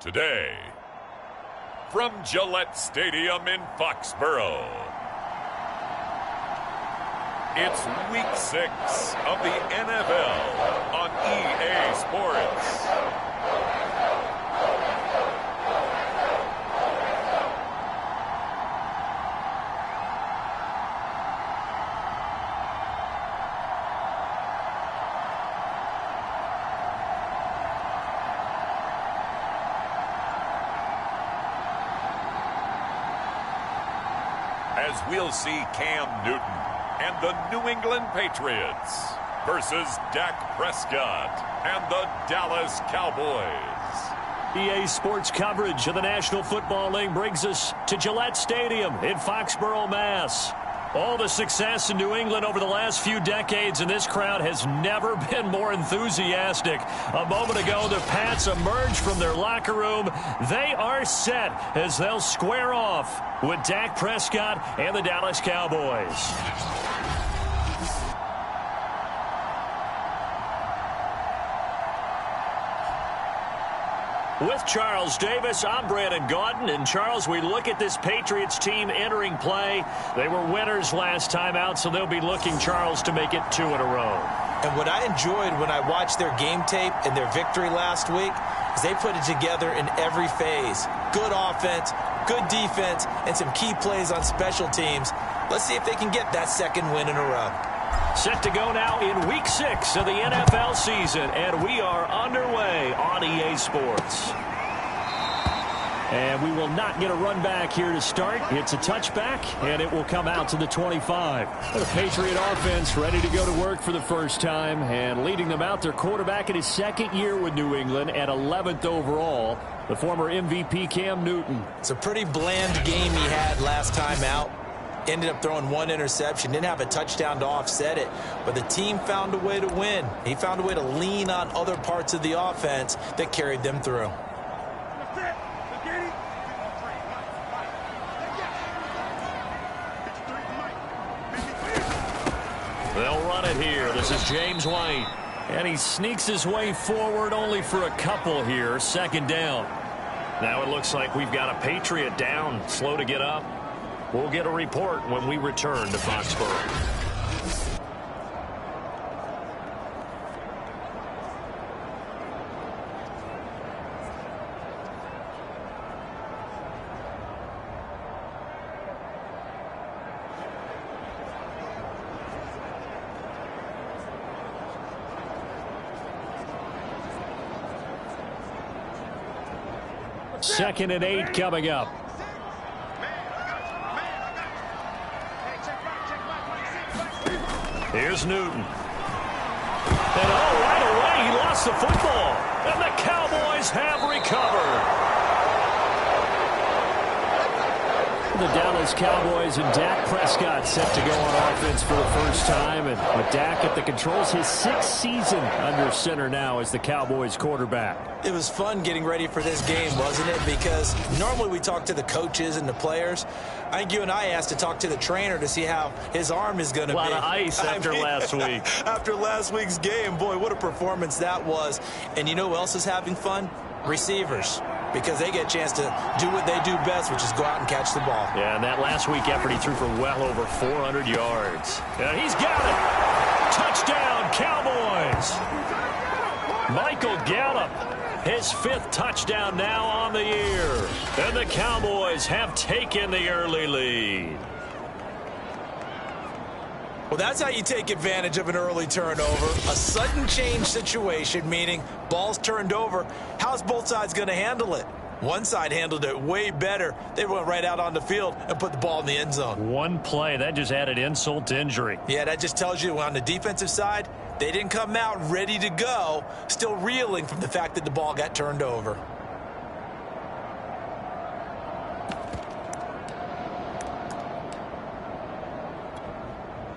Today, from Gillette Stadium in Foxborough, it's Week 6 of the NFL on EA Sports. As we'll see Cam Newton and the New England Patriots versus Dak Prescott and the Dallas Cowboys. EA Sports coverage of the National Football League brings us to Gillette Stadium in Foxborough, Mass. All the success in New England over the last few decades, and this crowd has never been more enthusiastic. A moment ago, the Pats emerged from their locker room. They are set as they'll square off with Dak Prescott and the Dallas Cowboys. With Charles Davis, I'm Brandon Gaudin. And, Charles, we look at this Patriots team entering play. They were winners last time out, so they'll be looking, Charles, to make it 2 in a row. And what I enjoyed when I watched their game tape and their victory last week is they put it together in every phase. Good offense, good defense, and some key plays on special teams. Let's see if they can get that second win in a row. Set to go now in Week 6 of the NFL season, and we are underway on EA Sports. And we will not get a run back here to start. It's a touchback, and it will come out to the 25. The Patriot offense ready to go to work for the first time, and leading them out, their quarterback in his second year with New England at 11th overall, the former MVP Cam Newton. It's a pretty bland game he had last time out. Ended up throwing 1 interception, didn't have a touchdown to offset it, but the team found a way to win. He found a way to lean on other parts of the offense that carried them through. They'll run it here. This is James White. And he sneaks his way forward only for a couple here. Second down. Now it looks like we've got a Patriot down, slow to get up. We'll get a report when we return to Foxborough. Second and 8 coming up. Here's Newton. And right away, he lost the football. And the Cowboys have recovered. The Dallas Cowboys and Dak Prescott set to go on offense for the first time. And with Dak at the controls, his 6th season under center now as the Cowboys quarterback. It was fun getting ready for this game, wasn't it? Because normally we talk to the coaches and the players. I think you and I asked to talk to the trainer to see how his arm is going to be. A lot of ice after last week. After last week's game, boy, what a performance that was. And you know who else is having fun? Receivers. Because they get a chance to do what they do best, which is go out and catch the ball. Yeah, and that last week effort, he threw for well over 400 yards. And he's got it. Touchdown, Cowboys. Michael Gallup, his 5th touchdown now on the year. And the Cowboys have taken the early lead. Well, that's how you take advantage of an early turnover. A sudden change situation, meaning ball's turned over. How's both sides going to handle it? One side handled it way better. They went right out on the field and put the ball in the end zone. One play, that just added insult to injury. Yeah, that just tells you on the defensive side, they didn't come out ready to go, still reeling from the fact that the ball got turned over.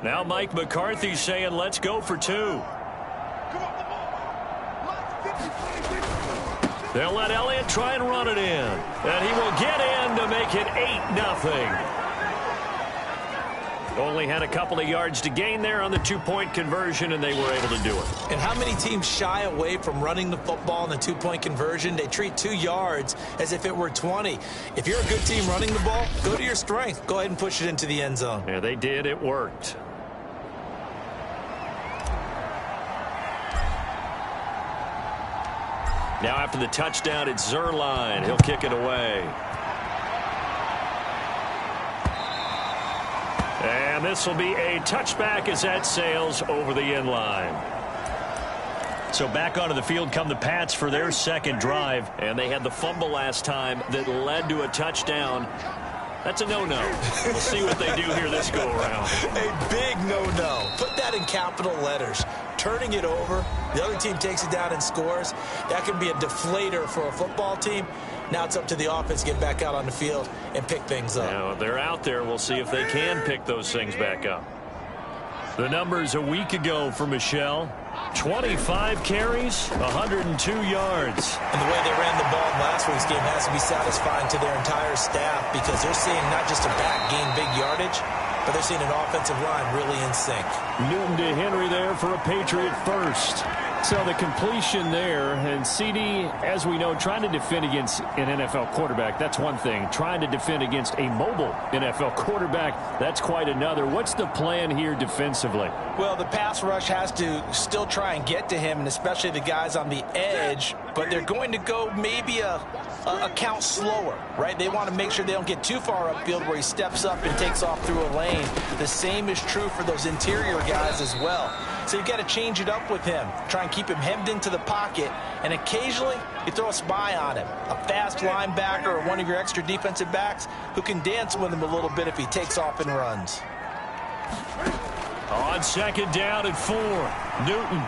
Now Mike McCarthy saying, let's go for 2. They'll let Elliott try and run it in. And he will get in to make it 8-0. Only had a couple of yards to gain there on the two-point conversion, and they were able to do it. And how many teams shy away from running the football in the two-point conversion? They treat 2 yards as if it were 20. If you're a good team running the ball, go to your strength. Go ahead and push it into the end zone. Yeah, they did. It worked. Now after the touchdown, it's Zerline. He'll kick it away. And this will be a touchback as that sails over the end line. So back onto the field come the Pats for their second drive. And they had the fumble last time that led to a touchdown. That's a no-no. We'll see what they do here this go-around. A big no-no. Put that in capital letters. Turning it over, the other team takes it down and scores. That can be a deflator for a football team. Now it's up to the offense to get back out on the field and pick things up. Now, they're out there. We'll see if they can pick those things back up. The numbers a week ago for Michelle. 25 carries, 102 yards. And the way they ran the ball in last week's game has to be satisfying to their entire staff because they're seeing not just a back gain big yardage, but they're seeing an offensive line really in sync. Newton to Henry there for a Patriot first. So the completion there, and CD, as we know, trying to defend against an NFL quarterback, that's one thing. Trying to defend against a mobile NFL quarterback, that's quite another. What's the plan here defensively? Well, the pass rush has to still try and get to him, and especially the guys on the edge, but they're going to go maybe a count slower, right? They want to make sure they don't get too far upfield where he steps up and takes off through a lane. The same is true for those interior guys as well. So you've got to change it up with him. Try and keep him hemmed into the pocket, and occasionally you throw a spy on him. A fast linebacker or one of your extra defensive backs who can dance with him a little bit if he takes off and runs. On second down and 4, Newton.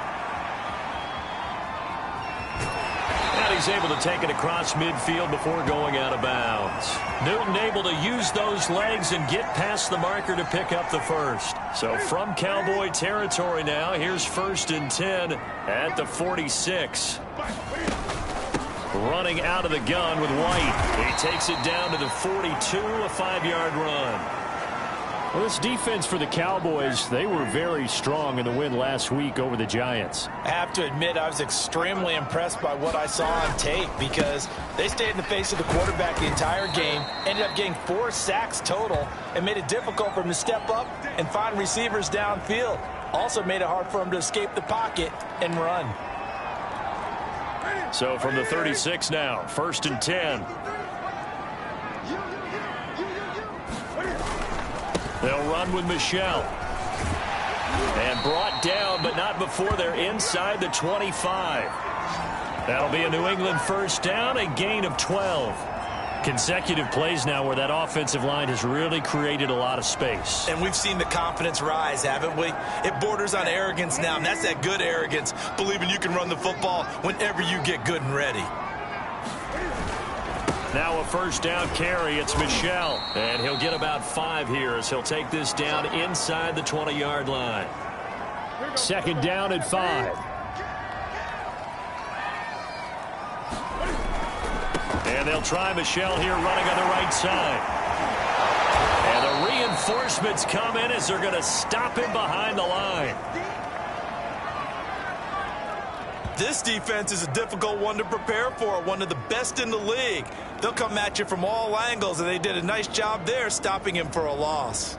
And he's able to take it across midfield before going out of bounds. Newton able to use those legs and get past the marker to pick up the first. So from Cowboy territory now, here's 1st and 10 at the 46. Running out of the gun with White. He takes it down to the 42, a 5-yard run. Well, this defense for the Cowboys, they were very strong in the win last week over the Giants. I have to admit, I was extremely impressed by what I saw on tape because they stayed in the face of the quarterback the entire game, ended up getting 4 sacks total, and made it difficult for him to step up and find receivers downfield. Also made it hard for him to escape the pocket and run. So from the 36 now, 1st and 10. They'll run with Michelle. And brought down, but not before they're inside the 25. That'll be a New England first down, a gain of 12. Consecutive plays now where that offensive line has really created a lot of space. And we've seen the confidence rise, haven't we? It borders on arrogance now, and that's that good arrogance, believing you can run the football whenever you get good and ready. Now a first down carry. It's Michelle. And he'll get about 5 here as he'll take this down inside the 20-yard line. Second down and 5. And they'll try Michelle here running on the right side. And the reinforcements come in as they're going to stop him behind the line. This defense is a difficult one to prepare for, one of the best in the league. They'll come at you from all angles, and they did a nice job there stopping him for a loss.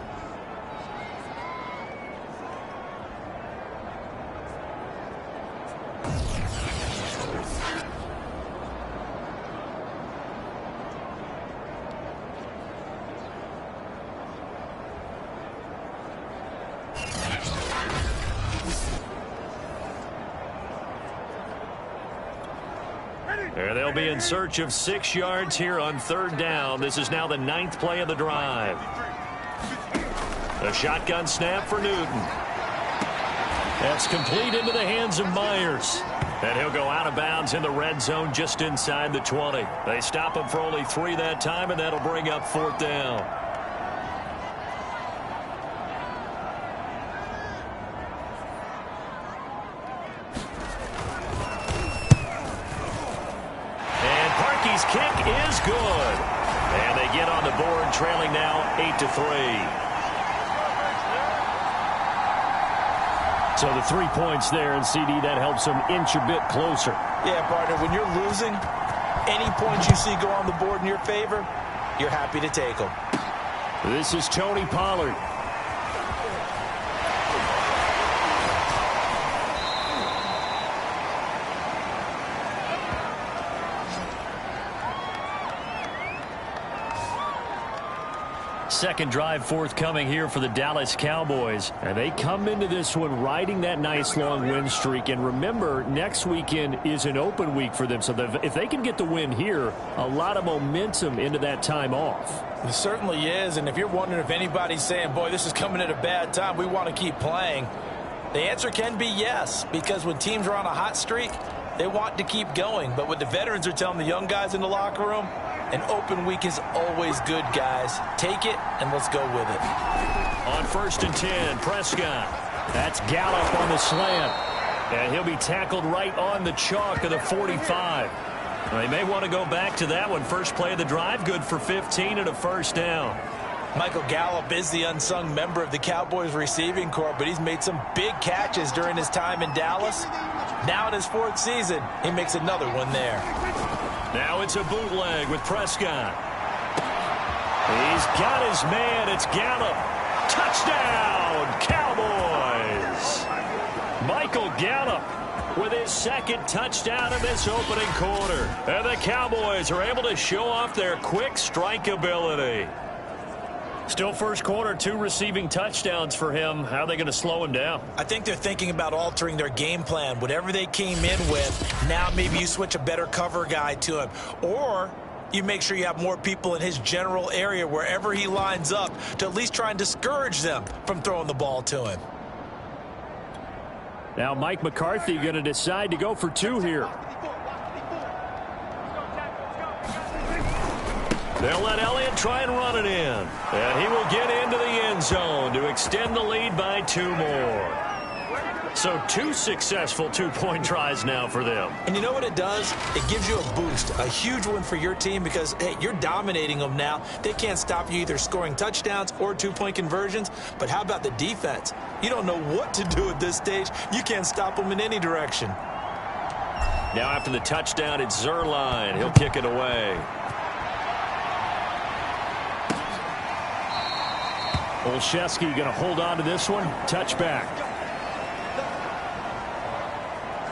They'll be in search of 6 yards here on 3rd down. This is now the 9th play of the drive. A shotgun snap for Newton. That's complete into the hands of Myers. And he'll go out of bounds in the red zone just inside the 20. They stop him for only 3 that time, and that'll bring up 4th down. Kick is good. And they get on the board trailing now 8-3. So the 3 points there, and CD, that helps them inch a bit closer. Yeah, partner, when you're losing, any points you see go on the board in your favor, you're happy to take them. This is Tony Pollard. Second drive forthcoming here for the Dallas Cowboys. And they come into this one riding that nice long win streak. And remember, next weekend is an open week for them. So if they can get the win here, a lot of momentum into that time off. It certainly is. And if you're wondering if anybody's saying, boy, this is coming at a bad time, we want to keep playing, the answer can be yes. Because when teams are on a hot streak, they want to keep going. But what the veterans are telling the young guys in the locker room, an open week is always good, guys. Take it, and let's go with it. On 1st and 10, Prescott. That's Gallup on the slant. And he'll be tackled right on the chalk of the 45. They may want to go back to that one. First play of the drive, good for 15 and a first down. Michael Gallup is the unsung member of the Cowboys receiving corps, but he's made some big catches during his time in Dallas. Now in his 4th season, he makes another one there. Now it's a bootleg with Prescott. He's got his man. It's Gallup. Touchdown, Cowboys. Michael Gallup with his 2nd touchdown in this opening quarter. And the Cowboys are able to show off their quick strike ability. Still first quarter, 2 receiving touchdowns for him. How are they going to slow him down? I think they're thinking about altering their game plan. Whatever they came in with, now maybe you switch a better cover guy to him. Or you make sure you have more people in his general area wherever he lines up to at least try and discourage them from throwing the ball to him. Now Mike McCarthy going to decide to go for 2 here. They'll let Elliott try and run it in. And he will get into the end zone to extend the lead by 2 more. So 2 successful 2-point tries now for them. And you know what it does? It gives you a boost, a huge one for your team because, hey, you're dominating them now. They can't stop you either scoring touchdowns or 2-point conversions. But how about the defense? You don't know what to do at this stage. You can't stop them in any direction. Now after the touchdown, it's Zerline. He'll kick it away. Olszewski going to hold on to this one. Touchback.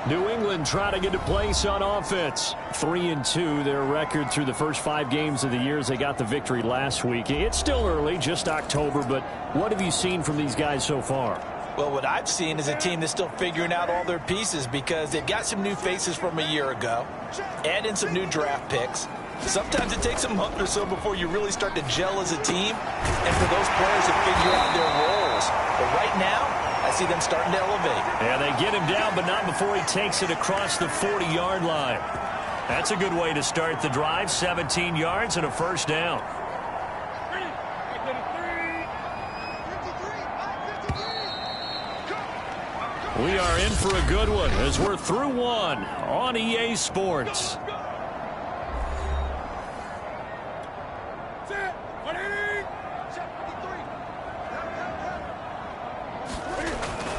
New England trying to get a place on offense. 3-2, their record through the first 5 games of the year as they got the victory last week. It's still early, just October, but what have you seen from these guys so far? Well, what I've seen is a team that's still figuring out all their pieces because they've got some new faces from a year ago, add in some new draft picks. Sometimes it takes a month or so before you really start to gel as a team and for those players to figure out their roles. But right now, I see them starting to elevate. Yeah, they get him down, but not before he takes it across the 40-yard line. That's a good way to start the drive. 17 yards and a first down. We are in for a good one as we're through 1 on EA Sports.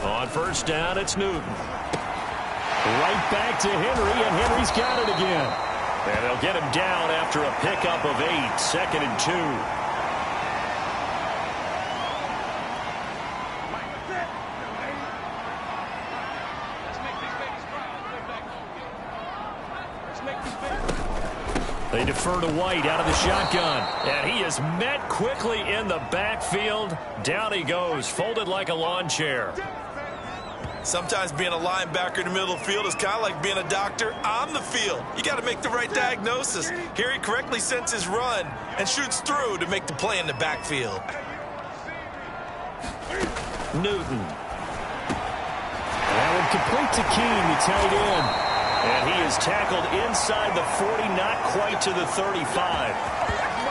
On first down, it's Newton. Right back to Henry, and Henry's got it again. And they'll get him down after a pickup of 8, 2nd and 2. They defer to White out of the shotgun. And he is met quickly in the backfield. Down he goes, folded like a lawn chair. Sometimes being a linebacker in the middle of the field is kind of like being a doctor on the field. You got to make the right diagnosis. Here he correctly sends his run and shoots through to make the play in the backfield. Newton. That one complete to Keene, the tight end. And he is tackled inside the 40, not quite to the 35.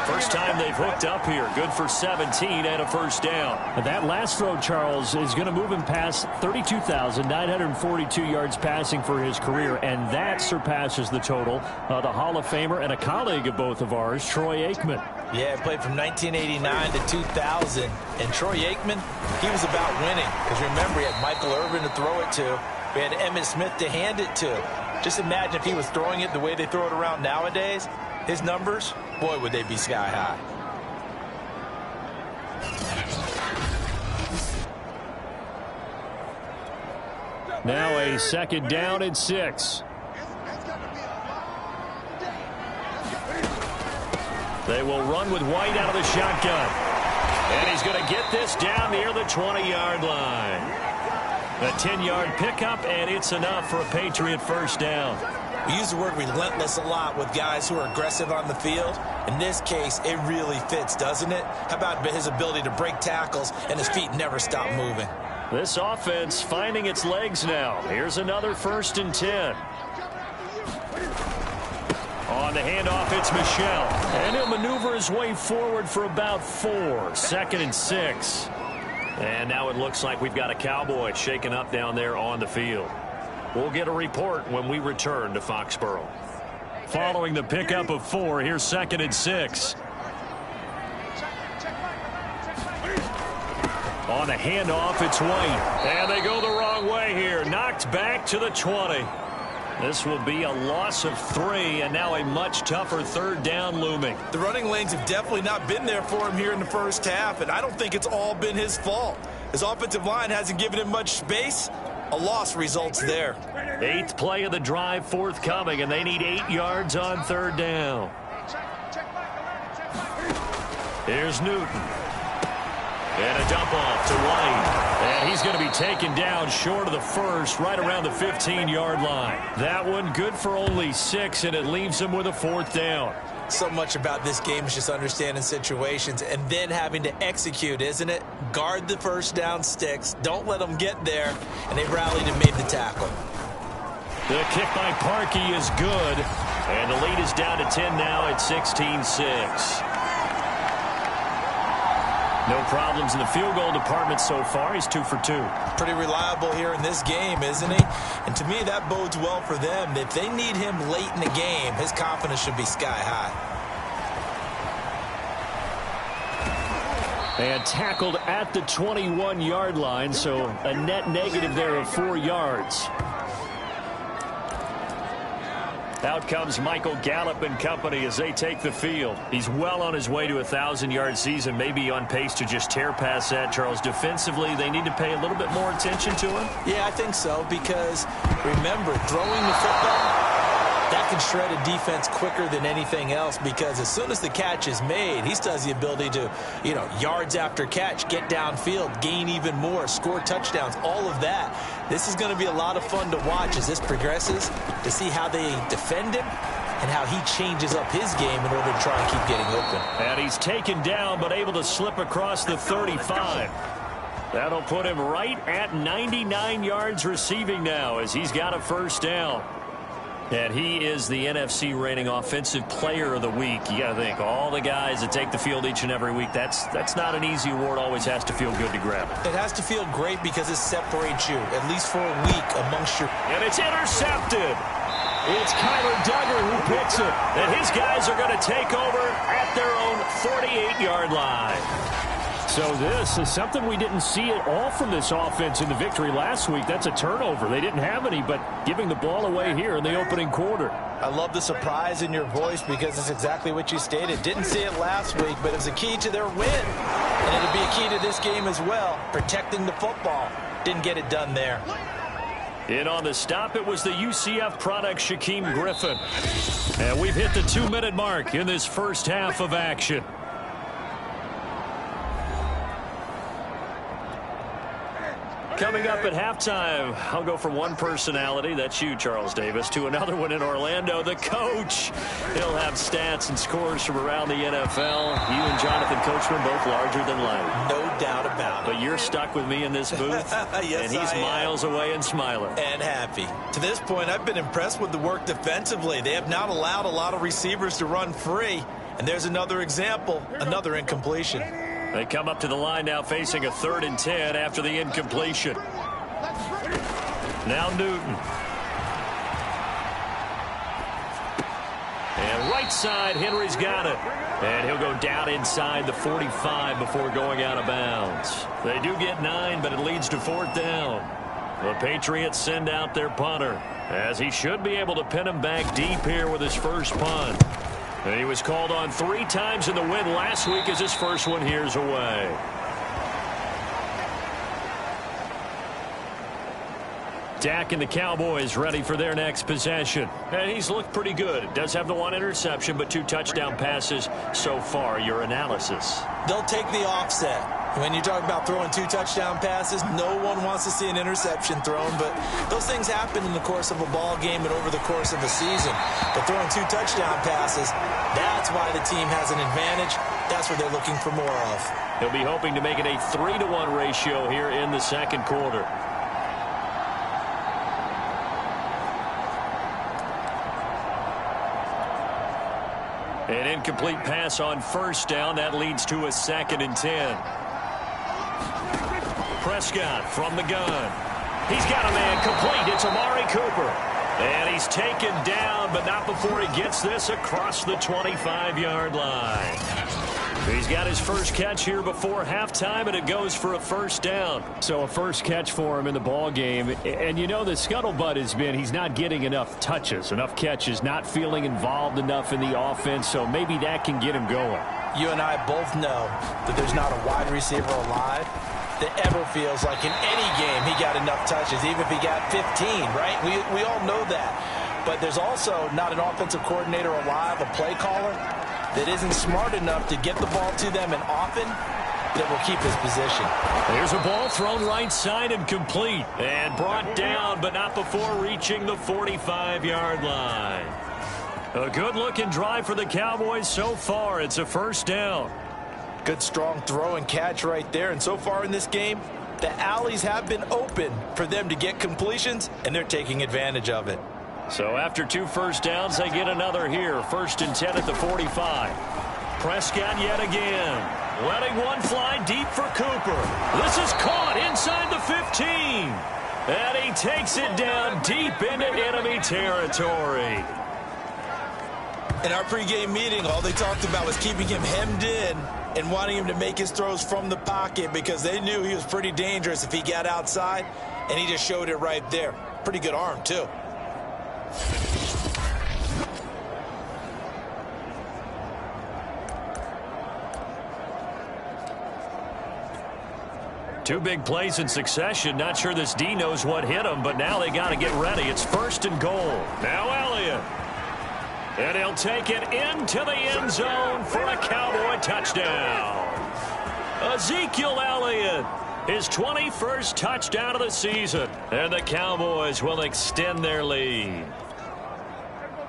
First time they've hooked up here. Good for 17 and a first down. And that last throw, Charles, is going to move him past 32,942 yards passing for his career, and that surpasses the total of the Hall of Famer and a colleague of both of ours, Troy Aikman. Yeah, he played from 1989 to 2000. And Troy Aikman, he was about winning. Because remember, he had Michael Irvin to throw it to. We had Emmitt Smith to hand it to. Just imagine if he was throwing it the way they throw it around nowadays. His numbers, boy, would they be sky high. Now a second down and 6. They will run with White out of the shotgun. And he's going to get this down near the 20-yard line. A 10-yard pickup, and it's enough for a Patriot first down. We use the word relentless a lot with guys who are aggressive on the field. In this case, it really fits, doesn't it? How about his ability to break tackles and his feet never stop moving? This offense finding its legs now. Here's another 1st and 10. On the handoff, it's Michel. And he'll maneuver his way forward for about 4. 2nd and 6. And now it looks like we've got a Cowboy shaken up down there on the field. We'll get a report when we return to Foxborough. Following the pickup of 4, here's 2nd and 6. On the handoff, it's White. And they go the wrong way here. Knocked back to the 20. This will be a loss of 3, and now a much tougher 3rd down looming. The running lanes have definitely not been there for him here in the first half, and I don't think it's all been his fault. His offensive line hasn't given him much space. A loss results there. 8th play of the drive forthcoming, and they need 8 yards on 3rd down. Here's Newton. And a dump off to White. And he's going to be taken down short of the 1st, right around the 15-yard line. That one good for only 6, and it leaves him with a 4th down. So much about this game is just understanding situations and then having to execute, isn't it? Guard the first down sticks. Don't let them get there. And they rallied and made the tackle. The kick by Parkey is good. And the lead is down to 10 now at 16-6. No problems in the field goal department so far. He's 2 for 2. Pretty reliable here in this game, isn't he? And to me, that bodes well for them. If they need him late in the game, his confidence should be sky high. And tackled at the 21-yard line, so a net negative there of 4 yards. Out comes Michael Gallup and company as they take the field. He's well on his way to a 1,000-yard season, maybe on pace to just tear past that, Charles. Defensively, they need to pay a little bit more attention to him. Yeah, I think so, because remember, throwing the football, that can shred a defense quicker than anything else, because as soon as the catch is made, he still has the ability to, yards after catch, get downfield, gain even more, score touchdowns, all of that. This is going to be a lot of fun to watch as this progresses, to see how they defend him and how he changes up his game in order to try and keep getting open. And he's taken down but able to slip across the 35. That'll put him right at 99 yards receiving now as he's got a first down. And he is the NFC reigning offensive player of the week. You got to think, all the guys that take the field each and every week, that's not an easy award. Always has to feel good to grab it. It has to feel great because it separates you, at least for a week, amongst your... And it's intercepted. It's Kyler Duggar who picks it. And his guys are going to take over at their own 48-yard line. So this is something we didn't see at all from this offense in the victory last week. That's a turnover. They didn't have any, but giving the ball away here in the opening quarter. I love the surprise in your voice because it's exactly what you stated. Didn't see it last week, but it was a key to their win. And it'll be a key to this game as well, protecting the football. Didn't get it done there. In on the stop, it was the UCF product, Shaquem Griffin. And we've hit the 2-minute mark in this first half of action. Coming up at halftime, I'll go from one personality, that's you, Charles Davis, to another one in Orlando, the coach. He'll have stats and scores from around the NFL. You and Jonathan Coachman both larger than life. No doubt about it. But you're stuck with me in this booth, yes, and he's miles away and smiling. And happy. To this point, I've been impressed with the work defensively. They have not allowed a lot of receivers to run free. And there's another example, another incompletion. They come up to the line now facing a 3rd and 10 after the incompletion. Now Newton. And right side, Henry's got it. And he'll go down inside the 45 before going out of bounds. They do get 9, but it leads to 4th down. The Patriots send out their punter, as he should be able to pin him back deep here with his first punt. And he was called on 3 times in the win last week as his first one here's away. Dak and the Cowboys ready for their next possession. And he's looked pretty good. Does have the 1 interception, but 2 touchdown passes so far. Your analysis? They'll take the offset. When you talk about throwing 2 touchdown passes, no one wants to see an interception thrown, but those things happen in the course of a ball game and over the course of a season. But throwing 2 touchdown passes, that's why the team has an advantage. That's what they're looking for more of. He'll be hoping to make it a 3-to-1 ratio here in the second quarter. An incomplete pass on first down. That leads to a 2nd and 10. Prescott from the gun. He's got a man complete. It's Amari Cooper. And he's taken down, but not before he gets this across the 25-yard line. He's got his first catch here before halftime, and it goes for a 1st down. So a first catch for him in the ball game. And you know the scuttlebutt has been he's not getting enough touches, enough catches, not feeling involved enough in the offense, so maybe that can get him going. You and I both know that there's not a wide receiver alive that ever feels like in any game he got enough touches, even if he got 15, right? We all know that. But there's also not an offensive coordinator alive, a play caller, that isn't smart enough to get the ball to them and often that will keep his position. There's a ball thrown right side and complete. And brought down, but not before reaching the 45-yard line. A good-looking drive for the Cowboys so far. It's a 1st down. Good, strong throw and catch right there. And so far in this game, the alleys have been open for them to get completions, and they're taking advantage of it. So after 2 1st downs, they get another here. 1st and 10 at the 45. Prescott yet again. Letting one fly deep for Cooper. This is caught inside the 15. And he takes it down deep into enemy territory. In our pregame meeting, all they talked about was keeping him hemmed in and wanting him to make his throws from the pocket because they knew he was pretty dangerous if he got outside, and he just showed it right there. Pretty good arm, too. Two big plays in succession. Not sure this D knows what hit him, but now they got to get ready. It's 1st and goal. Now Elliott. And he'll take it into the end zone for a Cowboy touchdown. Ezekiel Elliott, his 21st touchdown of the season. And the Cowboys will extend their lead.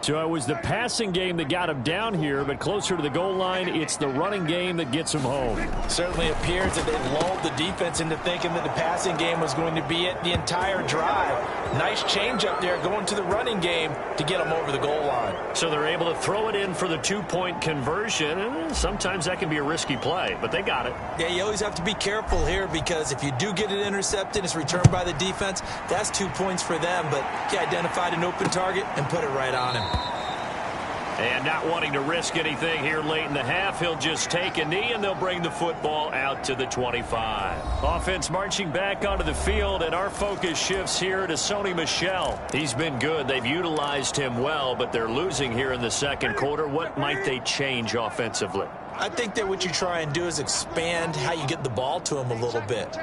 So it was the passing game that got him down here, but closer to the goal line, it's the running game that gets him home. Certainly appears that they lulled the defense into thinking that the passing game was going to be it the entire drive. Nice change up there going to the running game to get them over the goal line. So they're able to throw it in for the 2-point conversion, and sometimes that can be a risky play, but they got it. Yeah, you always have to be careful here because if you do get it intercepted, it's returned by the defense. That's 2 points for them, but he identified an open target and put it right on him. And not wanting to risk anything here late in the half, he'll just take a knee, and they'll bring the football out to the 25. Offense marching back onto the field, and our focus shifts here to Sony Michel. He's been good. They've utilized him well, but they're losing here in the second quarter. What might they change offensively? I think that what you try and do is expand how you get the ball to him a little bit.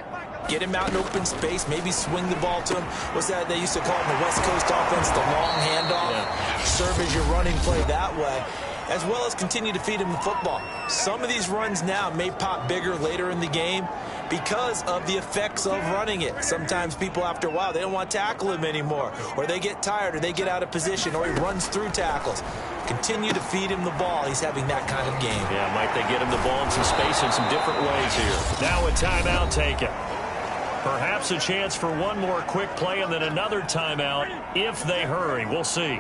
Get him out in open space, maybe swing the ball to him. What's that they used to call it in the West Coast offense, the long handoff? Yeah. Serve as your running play that way, as well as continue to feed him the football. Some of these runs now may pop bigger later in the game because of the effects of running it. Sometimes people, after a while, they don't want to tackle him anymore, or they get tired, or they get out of position, or he runs through tackles. Continue to feed him the ball. He's having that kind of game. Yeah, might they get him the ball in some space in some different ways here. Now a timeout taken. Perhaps a chance for one more quick play and then another timeout if they hurry. We'll see.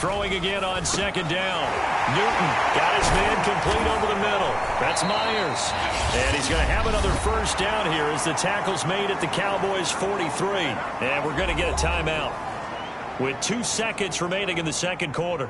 throwing again on second down. Newton got his man complete over the middle. That's Myers. And he's going to have another first down here as the tackle's made at the Cowboys 43. And we're going to get a timeout with 2 seconds remaining in the second quarter.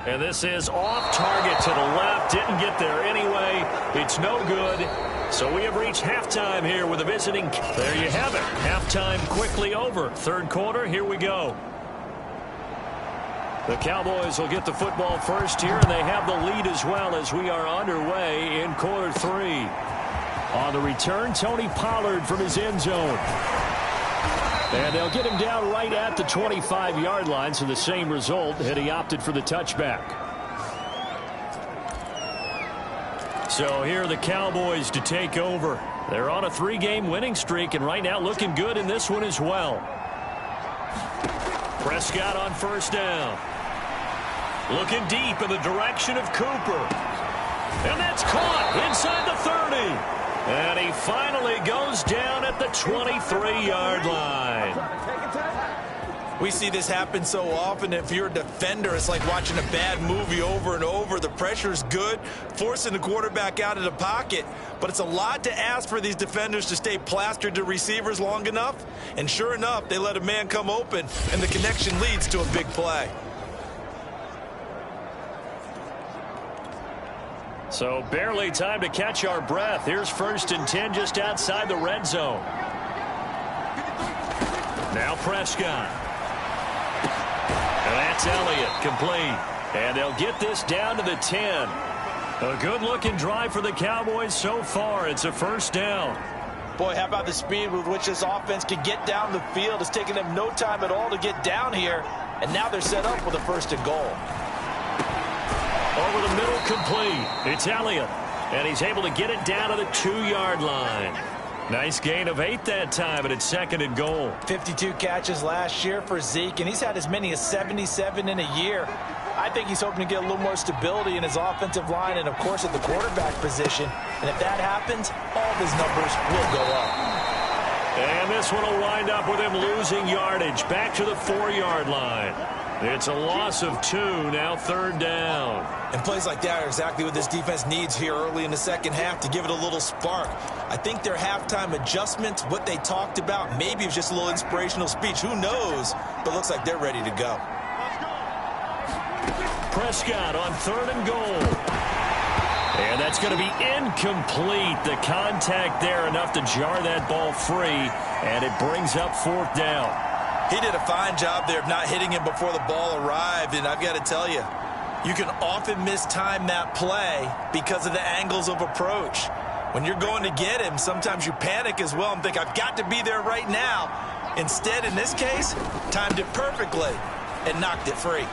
And this is off target to the left. Didn't get there anyway. It's no good. So we have reached halftime here with a visiting. There you have it. Halftime quickly over. Third quarter, here we go. The Cowboys will get the football first here, and they have the lead as well as we are underway in quarter 3. On the return, Tony Pollard from his end zone. And they'll get him down right at the 25-yard line, so the same result had he opted for the touchback. So here are the Cowboys to take over. They're on a 3-game winning streak, and right now looking good in this one as well. Prescott on first down. Looking deep in the direction of Cooper. And that's caught inside the 30. And he finally goes down at the 23-yard line. We see this happen so often. If you're a defender, it's like watching a bad movie over and over. The pressure's good, forcing the quarterback out of the pocket. But it's a lot to ask for these defenders to stay plastered to receivers long enough. And sure enough, they let a man come open, and the connection leads to a big play. So barely time to catch our breath. Here's 1st and 10 just outside the red zone. Now Prescott. And that's Elliott complete. And they'll get this down to the 10. A good-looking drive for the Cowboys so far. It's a first down. Boy, how about the speed with which this offense can get down the field? It's taken them no time at all to get down here. And now they're set up with a 1st and goal. Over the middle, complete. It's Elliott, and he's able to get it down to the 2-yard line. Nice gain of 8 that time, and it's 2nd and goal. 52 catches last year for Zeke, and he's had as many as 77 in a year. I think he's hoping to get a little more stability in his offensive line and, of course, at the quarterback position. And if that happens, all of his numbers will go up. And this one will wind up with him losing yardage back to the 4-yard line. It's a loss of 2, now 3rd down. And plays like that are exactly what this defense needs here early in the second half to give it a little spark. I think their halftime adjustments, what they talked about, maybe it was just a little inspirational speech. Who knows? But looks like they're ready to go. Prescott on 3rd and goal. And that's going to be incomplete. The contact there enough to jar that ball free, and it brings up 4th down. He did a fine job there of not hitting him before the ball arrived, and I've got to tell you, you can often mistime that play because of the angles of approach. When you're going to get him, sometimes you panic as well and think, I've got to be there right now. Instead, in this case, timed it perfectly and knocked it free.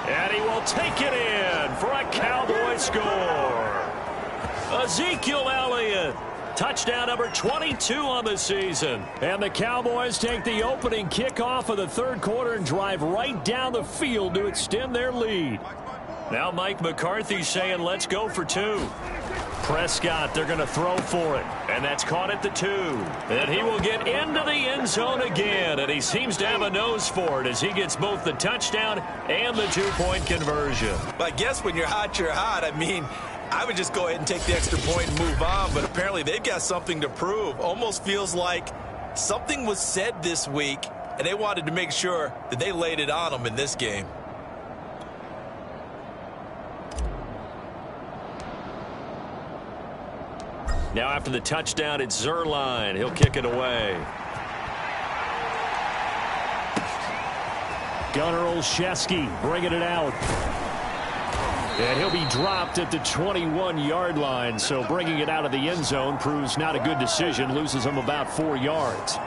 And he will take it in for a Cowboy score. Ezekiel Elliott. Touchdown number 22 on the season. And the Cowboys take the opening kickoff of the 3rd quarter and drive right down the field to extend their lead. Now Mike McCarthy saying, let's go for 2. Prescott, they're going to throw for it. And that's caught at the 2. And he will get into the end zone again. And he seems to have a nose for it as he gets both the touchdown and the 2-point conversion. But I guess when you're hot, you're hot. I mean, I would just go ahead and take the extra point and move on, but apparently they've got something to prove. Almost feels like something was said this week, and they wanted to make sure that they laid it on them in this game. Now after the touchdown, it's Zerline. He'll kick it away. Gunnar Olszewski bringing it out. And he'll be dropped at the 21-yard line, so bringing it out of the end zone proves not a good decision, loses him about 4 yards.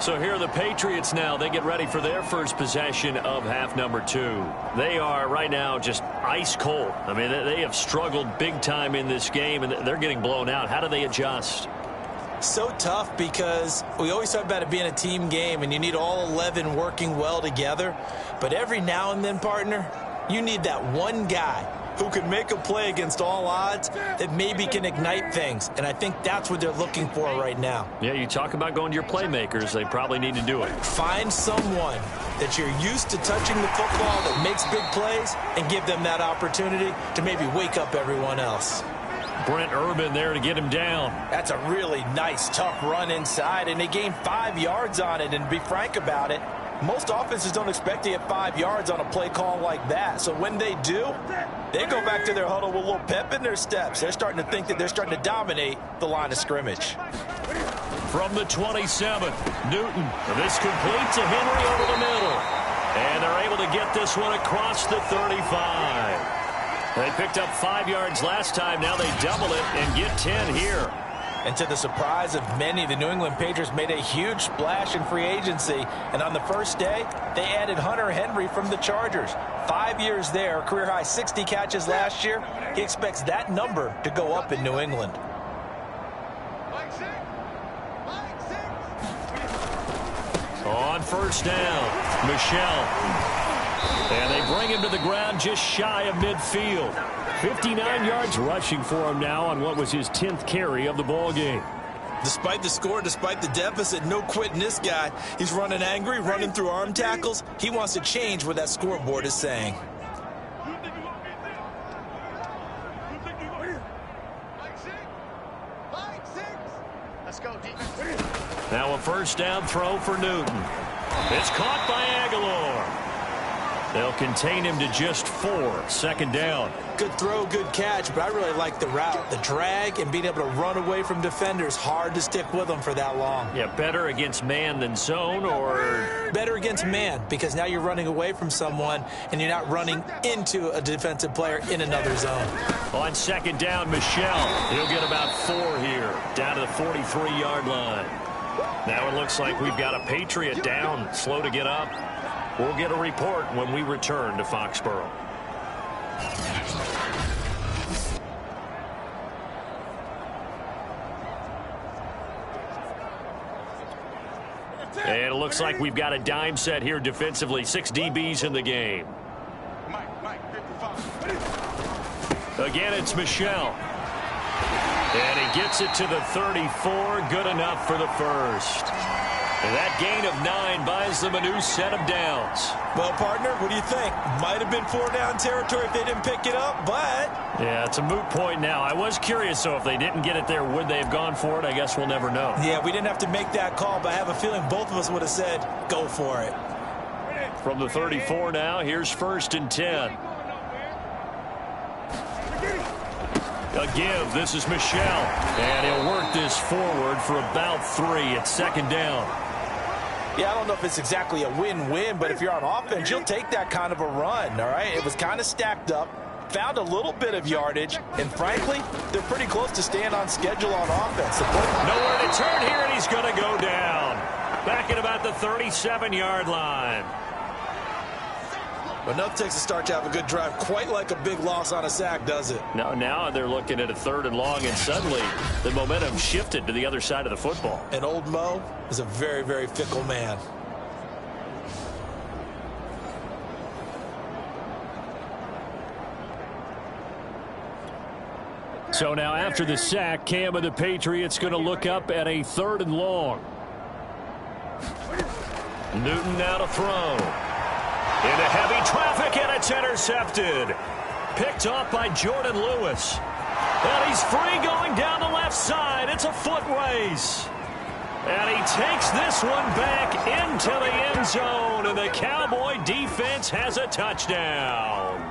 So here are the Patriots now. They get ready for their first possession of half number 2. They are right now just ice cold. I mean, they have struggled big time in this game, and they're getting blown out. How do they adjust? So tough because we always talk about it being a team game, and you need all 11 working well together. But every now and then, partner, you need that one guy who can make a play against all odds that maybe can ignite things. And I think that's what they're looking for right now. Yeah, you talk about going to your playmakers. They probably need to do it. Find someone that you're used to touching the football that makes big plays and give them that opportunity to maybe wake up everyone else. Brent Urban there to get him down. That's a really nice, tough run inside, and they gained 5 yards on it. And to be frank about it, most offenses don't expect to get 5 yards on a play call like that. So when they do, they go back to their huddle with a little pep in their steps. They're starting to think that they're starting to dominate the line of scrimmage. From the 27, Newton. This completes a Henry over the middle. And they're able to get this one across the 35. They picked up 5 yards last time. Now they double it and get 10 here. And to the surprise of many, the New England Patriots made a huge splash in free agency. And on the first day, they added Hunter Henry from the Chargers. 5 years there, career-high 60 catches last year. He expects that number to go up in New England. On first down, Michelle. And they bring him to the ground just shy of midfield. 59 yards rushing for him now on what was his 10th carry of the ball game. Despite the score, despite the deficit, no quitting this guy. He's running angry, running through arm tackles. He wants to change what that scoreboard is saying. Now a first down throw for Newton. It's caught by Aguilar. They'll contain him to just 4. Second down. Good throw, good catch, but I really like the route. The drag and being able to run away from defenders. Hard to stick with them for that long. Yeah, better against man than zone, or? Better against man, because now you're running away from someone and you're not running into a defensive player in another zone. On second down, Michelle. He'll get about 4 here, down to the 43-yard line. Now it looks like we've got a Patriot down, slow to get up. We'll get a report when we return to Foxborough. And it looks like we've got a dime set here defensively. 6 DBs in the game. Again, it's Michelle. And he gets it to the 34. Good enough for the first. And that gain of 9 buys them a new set of downs. Well, partner, what do you think? Might have been 4-down territory if they didn't pick it up, but... Yeah, it's a moot point now. I was curious, so if they didn't get it there, would they have gone for it? I guess we'll never know. Yeah, we didn't have to make that call, but I have a feeling both of us would have said, go for it. From the 34 now, here's 1st and 10. A give. This is Michelle. And he'll work this forward for about 3 at second down. Yeah, I don't know if it's exactly a win-win, but if you're on offense, you'll take that kind of a run, all right? It was kind of stacked up, found a little bit of yardage, and frankly, they're pretty close to staying on schedule on offense. Nowhere to turn here, and he's going to go down. Back at about the 37-yard line. But nothing takes a start to have a good drive, quite like a big loss on a sack, does it? No, now they're looking at a 3rd and long, and suddenly the momentum shifted to the other side of the football. And old Mo is a very, very fickle man. So now after the sack, Cam of the Patriots going to look up at a 3rd and long. Newton now to throw. Into heavy traffic, and it's intercepted. Picked off by Jordan Lewis. And he's free going down the left side. It's a foot race. And he takes this one back into the end zone, and the Cowboy defense has a touchdown.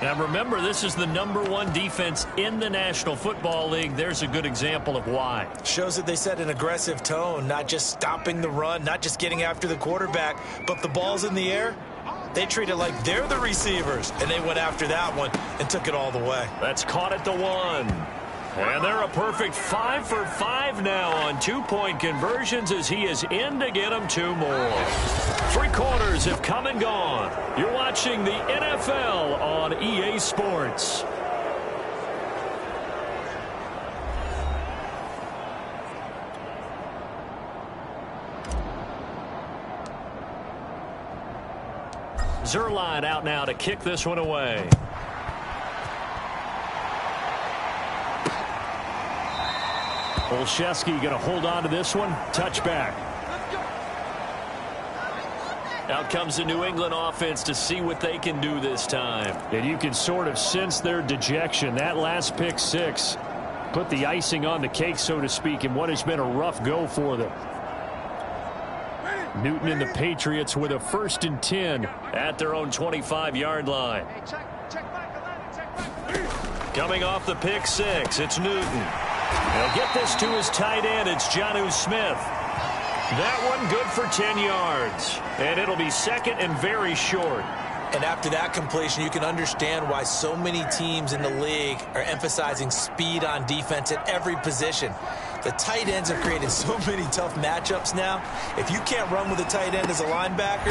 Now remember, this is the #1 defense in the National Football League. There's a good example of why. Shows that they set an aggressive tone, not just stopping the run, not just getting after the quarterback, but the ball's in the air. They treat it like they're the receivers, and they went after that one and took it all the way. That's caught at the 1. And they're a perfect 5 for 5 now on 2-point conversions as he is in to get them 2 more. 3 quarters have come and gone. You're watching the NFL on EA Sports. Zerline out now to kick this one away. Olszewski going to hold on to this one. Touchback. Out comes the New England offense to see what they can do this time. And you can sort of sense their dejection. That last pick six put the icing on the cake, so to speak, in what has been a rough go for them. Newton and the Patriots with a 1st and 10 at their own 25-yard line. Coming off the pick six, it's Newton. He'll get this to his tight end. It's Jonnu Smith. That one good for 10 yards. And it'll be 2nd and very short. And after that completion, you can understand why so many teams in the league are emphasizing speed on defense at every position. The tight ends have created so many tough matchups now. If you can't run with a tight end as a linebacker,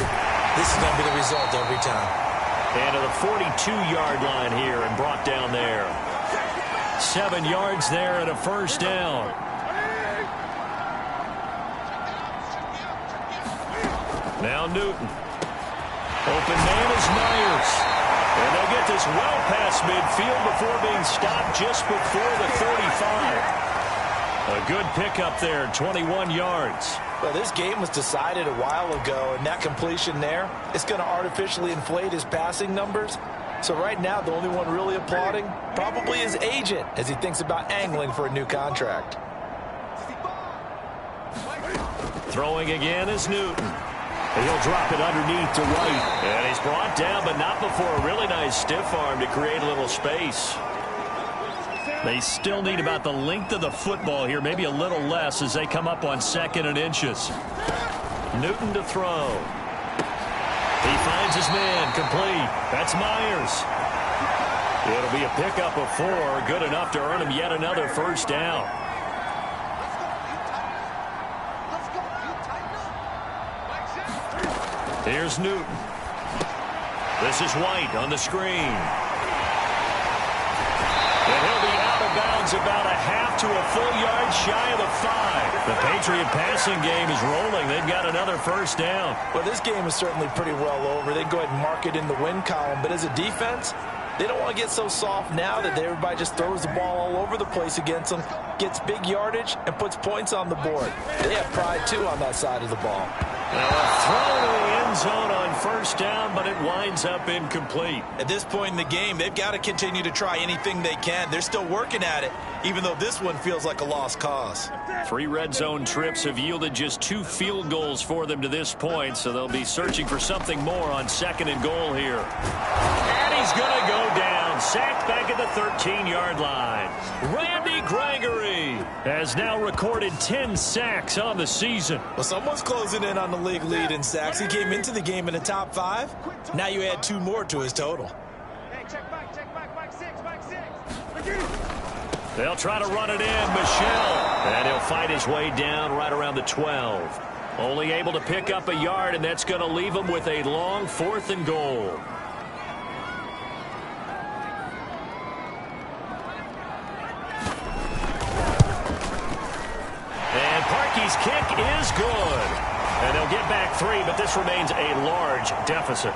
this is going to be the result every time. And to the 42-yard line here and brought down there. 7 yards there and a 1st down. Now Newton. Open man is Myers. And they'll get this well past midfield before being stopped just before the 35. A good pickup there, 21 yards. Well, this game was decided a while ago, and that completion there, it's going to artificially inflate his passing numbers. So right now, the only one really applauding probably his agent as he thinks about angling for a new contract. Throwing again is Newton. He'll drop it underneath to White. And he's brought down, but not before a really nice stiff arm to create a little space. They still need about the length of the football here, maybe a little less as they come up on 2nd and inches. Newton to throw. He finds his man, complete. That's Myers. It'll be a pickup of 4, good enough to earn him yet another 1st down. Here's Newton. This is White on the screen. And he'll be out of bounds about a half to a full yard shy of the 5. The Patriot passing game is rolling. They've got another 1st down. Well, this game is certainly pretty well over. They go ahead and mark it in the win column. But as a defense, they don't want to get so soft now that everybody just throws the ball all over the place against them, gets big yardage, and puts points on the board. They have pride, too, on that side of the ball. Now a throw to the end zone on 1st down, but it winds up incomplete. At this point in the game, they've got to continue to try anything they can. They're still working at it, even though this one feels like a lost cause. 3 red zone trips have yielded just 2 field goals for them to this point, so they'll be searching for something more on 2nd and goal here. And he's going to go down, sacked back at the 13-yard line. Randy Gregory has now recorded 10 sacks on the season. Well, someone's closing in on the league lead in sacks. He came into the game in the top 5. Now you add 2 more to his total. They'll try to run it in, Michelle. And he'll fight his way down right around the 12. Only able to pick up a yard, and that's going to leave him with a long 4th and goal. And Parkey's kick is good. And they'll get back 3, but this remains a large deficit.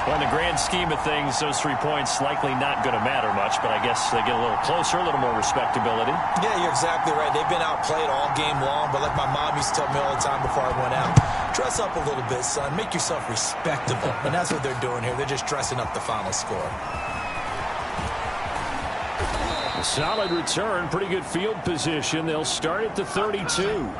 Well, in the grand scheme of things, those 3 points likely not going to matter much, but I guess they get a little closer, a little more respectability. Yeah, you're exactly right. They've been outplayed all game long, but like my mom used to tell me all the time before I went out, dress up a little bit, son. Make yourself respectable. And that's what they're doing here. They're just dressing up the final score. A solid return, pretty good field position. They'll start at the 32.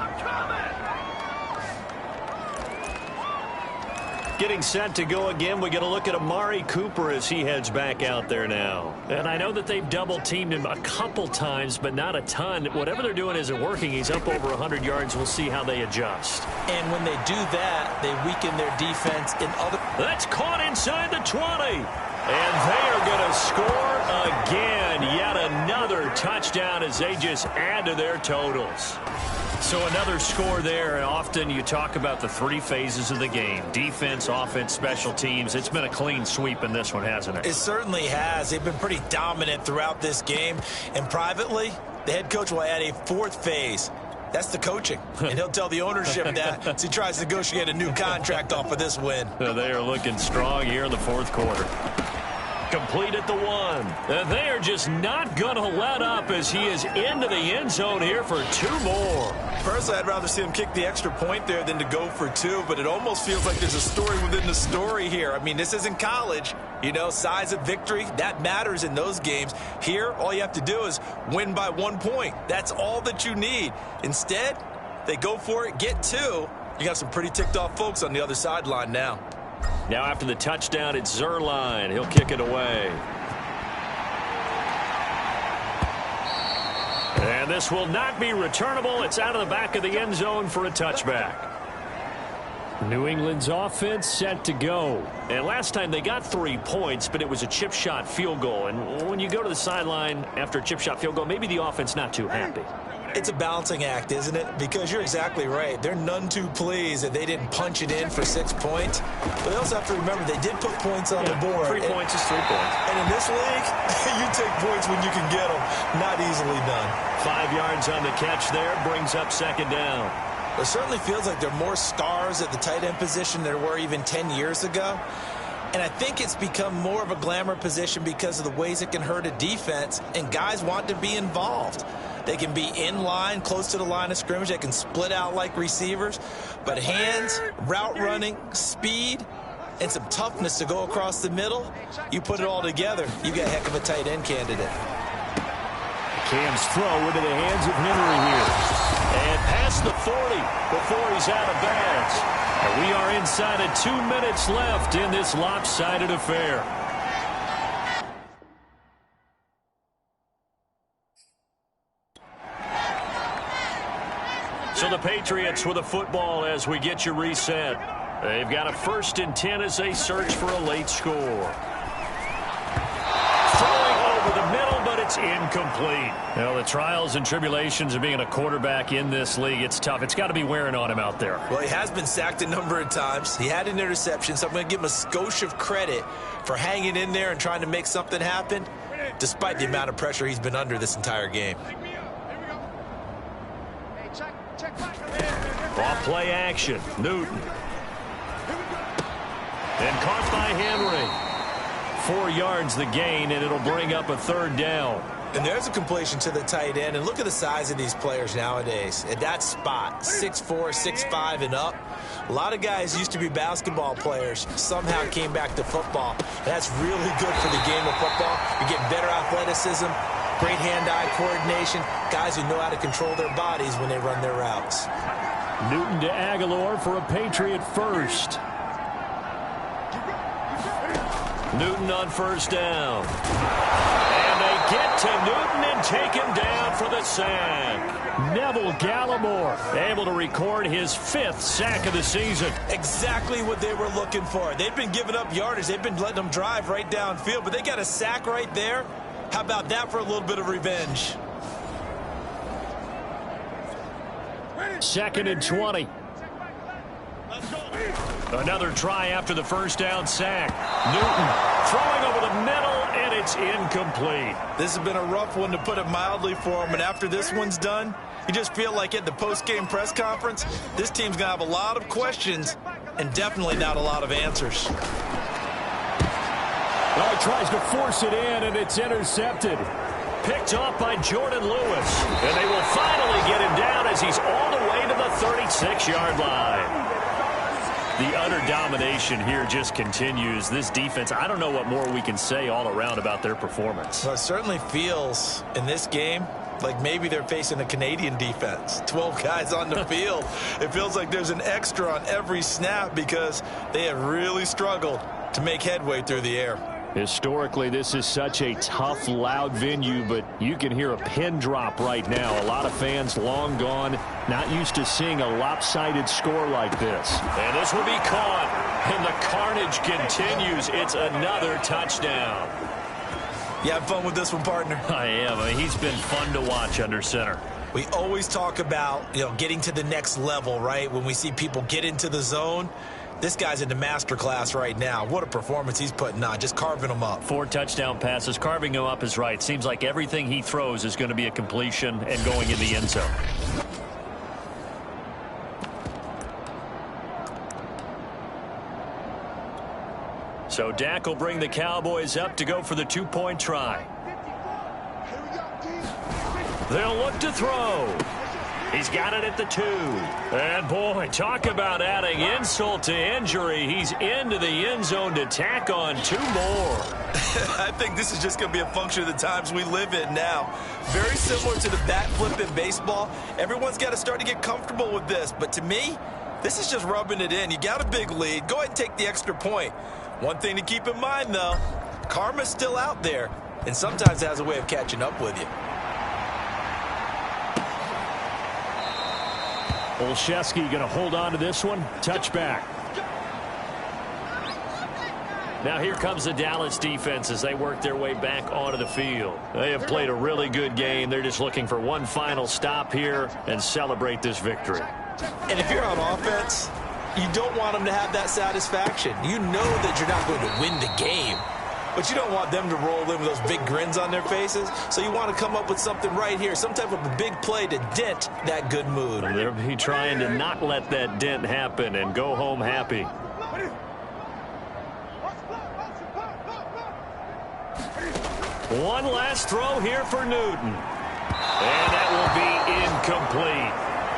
Getting set to go again. We get a look at Amari Cooper as he heads back out there now. And I know that they've double-teamed him a couple times, but not a ton. Whatever they're doing isn't working. He's up over 100 yards. We'll see how they adjust. And when they do that, they weaken their defense in other... That's caught inside the 20. And they are going to score again. Yet another touchdown as they just add to their totals. So another score there, and often you talk about the 3 phases of the game. Defense, offense, special teams. It's been a clean sweep in this one, hasn't it? It certainly has. They've been pretty dominant throughout this game. And privately, the head coach will add a 4th phase. That's the coaching. And he'll tell the ownership that as he tries to negotiate a new contract off of this win. They are looking strong here in the fourth quarter. Complete at the 1. They are just not going to let up as he is into the end zone here for 2 more. Personally, I'd rather see him kick the extra point there than to go for 2, but it almost feels like there's a story within the story here. I mean, this isn't college. You know, size of victory, that matters in those games. Here, all you have to do is win by 1 point. That's all that you need. Instead, they go for it, get 2. You got some pretty ticked off folks on the other sideline now. Now after the touchdown, it's Zerline. He'll kick it away. And this will not be returnable. It's out of the back of the end zone for a touchback. New England's offense set to go. And last time they got 3 points, but it was a chip shot field goal. And when you go to the sideline after a chip shot field goal, maybe the offense not too happy. It's a balancing act, isn't it? Because you're exactly right. They're none too pleased that they didn't punch it in for 6 points. But they also have to remember they did put points on the board. 3 points is 3 points. And in this league, you take points when you can get them. Not easily done. 5 yards on the catch there. Brings up second down. It certainly feels like there are more stars at the tight end position than there were even 10 years ago. And I think it's become more of a glamour position because of the ways it can hurt a defense. And guys want to be involved. They can be in line, close to the line of scrimmage. They can split out like receivers. But hands, route running, speed, and some toughness to go across the middle, you put it all together, you got a heck of a tight end candidate. Cam's throw into the hands of Henry here. And past the 40 before he's out of bounds. And we are inside of 2 minutes left in this lopsided affair. So the Patriots with a football as we get you reset. They've got a 1st and 10 as they search for a late score. Throwing over the middle, but it's incomplete. Well, the trials and tribulations of being a quarterback in this league, it's tough. It's got to be wearing on him out there. Well, he has been sacked a number of times. He had an interception, so I'm going to give him a skosh of credit for hanging in there and trying to make something happen, despite the amount of pressure he's been under this entire game. Off play action. Newton. And caught by Henry. 4 yards the gain, and it'll bring up a 3rd down. And there's a completion to the tight end. And look at the size of these players nowadays. At that spot, 6'4", 6'5", and up. A lot of guys used to be basketball players, somehow came back to football. That's really good for the game of football. You're getting better athleticism, great hand-eye coordination, guys who know how to control their bodies when they run their routes. Newton to Aguilar for a Patriot first. Newton on 1st down. And they get to Newton and take him down for the sack. Neville Gallimore able to record his 5th sack of the season. Exactly what they were looking for. They've been giving up yardage. They've been letting them drive right downfield, but they got a sack right there. How about that for a little bit of revenge? 2nd and 20. Another try after the 1st down sack. Newton throwing over the middle, and it's incomplete. This has been a rough one, to put it mildly, for him. And after this one's done, you just feel like at the post-game press conference, this team's going to have a lot of questions and definitely not a lot of answers. Well, he tries to force it in, and it's intercepted. Picked off by Jordan Lewis. And they will finally get him down as he's all the way to the 36-yard line. The utter domination here just continues. This defense, I don't know what more we can say all around about their performance. Well, it certainly feels in this game like maybe they're facing a Canadian defense. 12 guys on the field. It feels like there's an extra on every snap because they have really struggled to make headway through the air. Historically, this is such a tough, loud venue, but you can hear a pin drop right now. A lot of fans long gone, not used to seeing a lopsided score like this. And this will be caught, and the carnage continues. It's another touchdown. You have fun with this one, partner? I am. He's been fun to watch under center. We always talk about, getting to the next level, right? When we see people get into the zone. This guy's in the master class right now. What a performance he's putting on, just carving them up. 4 touchdown passes. Carving him up is right. Seems like everything he throws is going to be a completion and going in the end zone. So Dak will bring the Cowboys up to go for the two-point try. They'll look to throw. He's got it at the 2. And, boy, talk about adding insult to injury. He's into the end zone to tack on 2 more. I think this is just going to be a function of the times we live in now. Very similar to the bat flip in baseball. Everyone's got to start to get comfortable with this. But to me, this is just rubbing it in. You got a big lead. Go ahead and take the extra point. One thing to keep in mind, though, karma's still out there, and sometimes it has a way of catching up with you. Olszewski going to hold on to this one. Touchback. Now here comes the Dallas defense as they work their way back onto the field. They have played a really good game. They're just looking for one final stop here and celebrate this victory. And if you're on offense, you don't want them to have that satisfaction. You know that you're not going to win the game, but you don't want them to roll in with those big grins on their faces. So you want to come up with something right here, some type of a big play to dent that good mood. And they'll be trying to not let that dent happen and go home happy. One last throw here for Newton. And that will be incomplete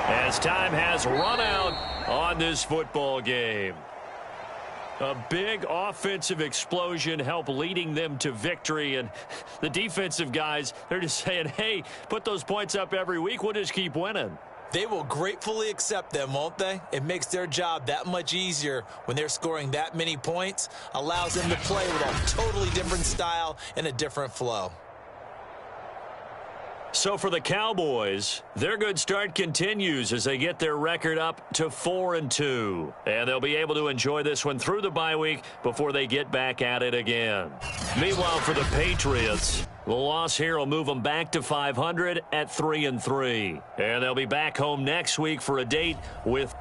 as time has run out on this football game. A big offensive explosion helped leading them to victory. And the defensive guys, they're just saying, hey, put those points up every week. We'll just keep winning. They will gratefully accept them, won't they? It makes their job that much easier when they're scoring that many points. Allows them to play with a totally different style and a different flow. So for the Cowboys, their good start continues as they get their record up to 4-2. And they'll be able to enjoy this one through the bye week before they get back at it again. Meanwhile, for the Patriots, the loss here will move them back to 500 at 3-3. And they'll be back home next week for a date with